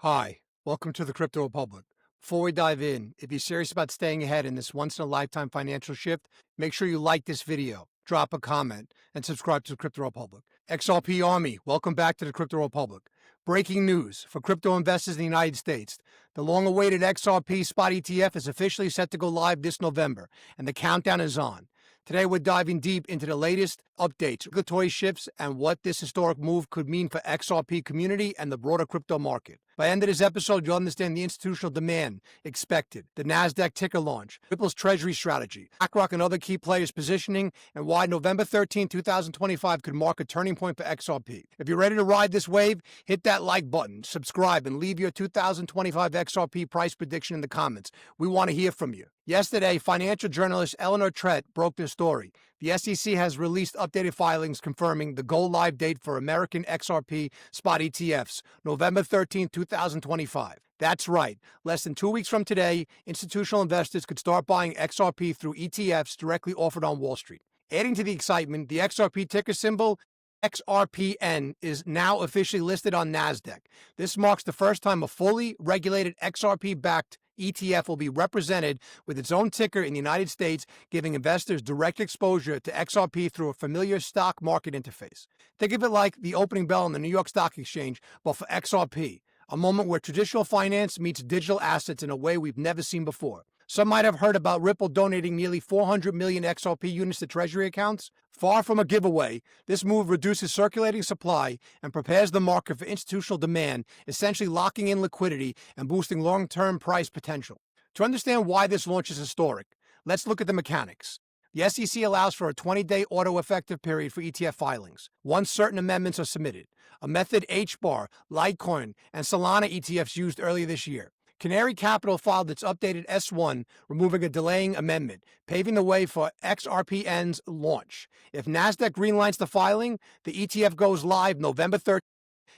Hi, welcome to the Crypto Republic. Before we dive in, if you're serious about staying ahead in this once-in-a-lifetime financial shift, make sure you like this video, drop a comment, and subscribe to the Crypto Republic. XRP Army, welcome back to the Crypto Republic. Breaking news for crypto investors in the United States. The long-awaited XRP spot ETF is officially set to go live this November, and the countdown is on. Today, we're diving deep into the latest updates, regulatory shifts, and what this historic move could mean for XRP community and the broader crypto market. By the end of this episode, you'll understand the institutional demand expected, the NASDAQ ticker launch, Ripple's treasury strategy, BlackRock and other key players positioning, and why November 13, 2025 could mark a turning point for XRP. If you're ready to ride this wave, hit that like button, subscribe, and leave your 2025 XRP price prediction in the comments. We want to hear from you. Yesterday, financial journalist Eleanor Trett broke this story. The SEC has released updated filings confirming the go-live date for American XRP spot ETFs, November 13, 2025. That's right. Less than 2 weeks from today, institutional investors could start buying XRP through ETFs directly offered on Wall Street. Adding to the excitement, the XRP ticker symbol XRPN is now officially listed on NASDAQ. This marks the first time a fully regulated XRP-backed ETF will be represented with its own ticker in the United States, giving investors direct exposure to XRP through a familiar stock market interface. Think of it like the opening bell on the New York Stock Exchange, but for XRP, a moment where traditional finance meets digital assets in a way we've never seen before. Some might have heard about Ripple donating nearly 400 million XRP units to treasury accounts. Far from a giveaway, this move reduces circulating supply and prepares the market for institutional demand, essentially locking in liquidity and boosting long-term price potential. To understand why this launch is historic, let's look at the mechanics. The SEC allows for a 20-day auto-effective period for ETF filings, once certain amendments are submitted, a method HBAR, Litecoin, and Solana ETFs used earlier this year. Canary Capital filed its updated S1, removing a delaying amendment, paving the way for XRPN's launch. If NASDAQ greenlights the filing, the ETF goes live November 13th,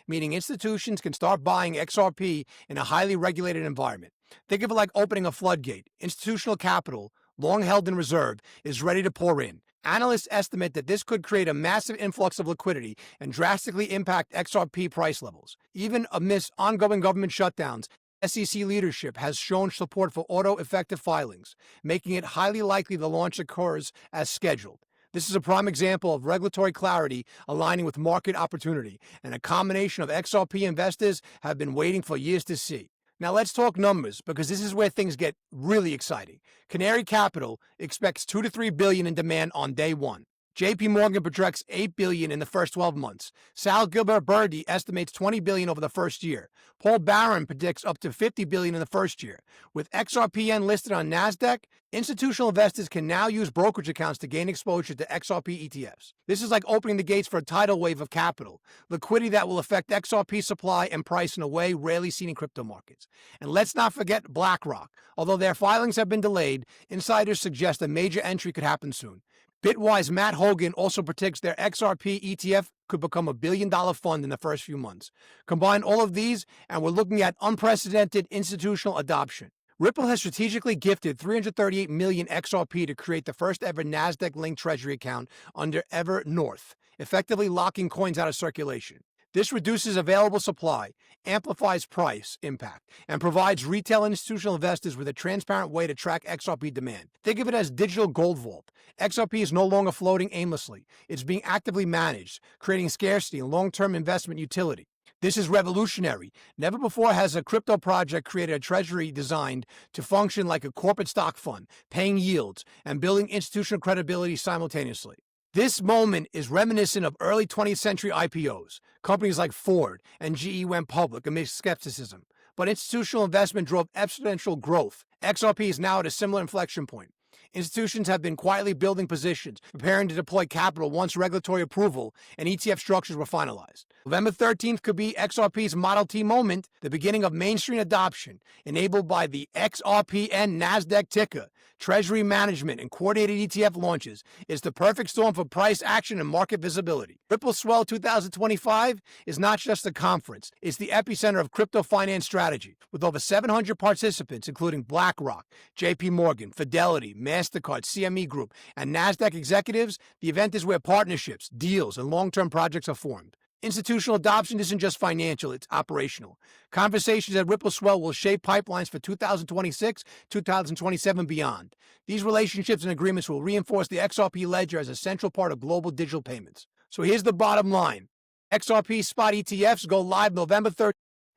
meaning institutions can start buying XRP in a highly regulated environment. Think of it like opening a floodgate. Institutional capital, long held in reserve, is ready to pour in. Analysts estimate that this could create a massive influx of liquidity and drastically impact XRP price levels. Even amidst ongoing government shutdowns, SEC leadership has shown support for auto-effective filings, making it highly likely the launch occurs as scheduled. This is a prime example of regulatory clarity aligning with market opportunity, and a combination of XRP investors have been waiting for years to see. Now let's talk numbers, because this is where things get really exciting. Canary Capital expects 2 to 3 billion in demand on day one. JP Morgan projects $8 billion in the first 12 months. Sal Gilbert Birdie estimates $20 billion over the first year. Paul Barron predicts up to $50 billion in the first year. With XRPN listed on NASDAQ, institutional investors can now use brokerage accounts to gain exposure to XRP ETFs. This is like opening the gates for a tidal wave of capital, liquidity that will affect XRP supply and price in a way rarely seen in crypto markets. And let's not forget BlackRock. Although their filings have been delayed, insiders suggest a major entry could happen soon. Bitwise Matt Hogan also predicts their XRP ETF could become $1 billion fund in the first few months. Combine all of these, and we're looking at unprecedented institutional adoption. Ripple has strategically gifted 338 million XRP to create the first ever NASDAQ-linked treasury account under Evernorth, effectively locking coins out of circulation. This reduces available supply, amplifies price impact, and provides retail and institutional investors with a transparent way to track XRP demand. Think of it as digital gold vault. XRP is no longer floating aimlessly. It's being actively managed, creating scarcity and long-term investment utility. This is revolutionary. Never before has a crypto project created a treasury designed to function like a corporate stock fund, paying yields and building institutional credibility simultaneously. This moment is reminiscent of early 20th century IPOs. Companies like Ford and GE went public amid skepticism, but institutional investment drove exponential growth. XRP is now at a similar inflection point. Institutions have been quietly building positions, preparing to deploy capital once regulatory approval and ETF structures were finalized. November 13th could be XRP's Model T moment, the beginning of mainstream adoption, enabled by the XRPN NASDAQ ticker. Treasury management and coordinated ETF launches is the perfect storm for price action and market visibility. Ripple Swell 2025 is not just a conference, it's the epicenter of crypto finance strategy. With over 700 participants, including BlackRock, JP Morgan, Fidelity, MasterCard, CME Group, and NASDAQ executives, the event is where partnerships, deals, and long-term projects are formed. Institutional adoption isn't just financial, it's operational. Conversations at Ripple Swell will shape pipelines for 2026, 2027 beyond. These relationships and agreements will reinforce the XRP ledger as a central part of global digital payments. So here's the bottom line. XRP spot ETFs go live November 3rd.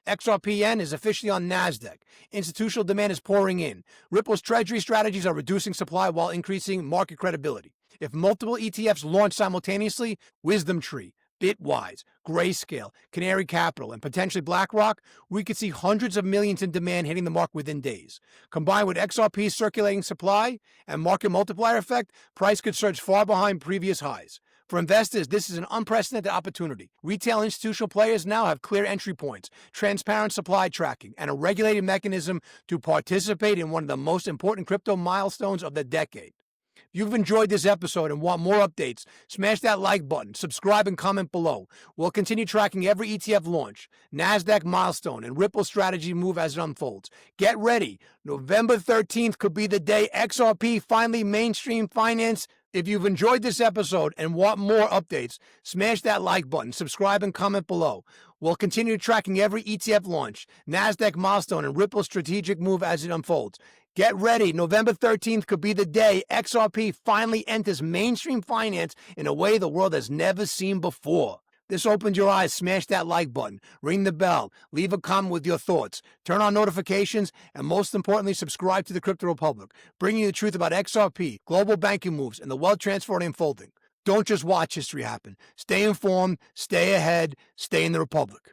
XRPN is officially on NASDAQ. Institutional demand is pouring in. Ripple's treasury strategies are reducing supply while increasing market credibility. If multiple ETFs launch simultaneously, Wisdom Tree, Bitwise, Grayscale, Canary Capital, and potentially BlackRock, we could see hundreds of millions in demand hitting the market within days. Combined with XRP's circulating supply and market multiplier effect, price could surge far behind previous highs. For investors, this is an unprecedented opportunity. Retail institutional players now have clear entry points, transparent supply tracking, and a regulated mechanism to participate in one of the most important crypto milestones of the decade. If you've enjoyed this episode and want more updates, smash that like button, subscribe, and comment below. We'll continue tracking every ETF launch, NASDAQ milestone, and Ripple strategy move as it unfolds. Get ready. November 13th could be the day XRP finally mainstream finance. If you've enjoyed this episode and want more updates, smash that like button, subscribe, and comment below. We'll continue tracking every ETF launch, NASDAQ milestone, and Ripple strategic move as it unfolds. Get ready. November 13th could be the day XRP finally enters mainstream finance in a way the world has never seen before. This opens your eyes. Smash that like button, ring the bell, leave a comment with your thoughts, turn on notifications, and most importantly, subscribe to the Crypto Republic, bringing you the truth about XRP, global banking moves, and the wealth transfer and unfolding. Don't just watch history happen. Stay informed, stay ahead, stay in the Republic.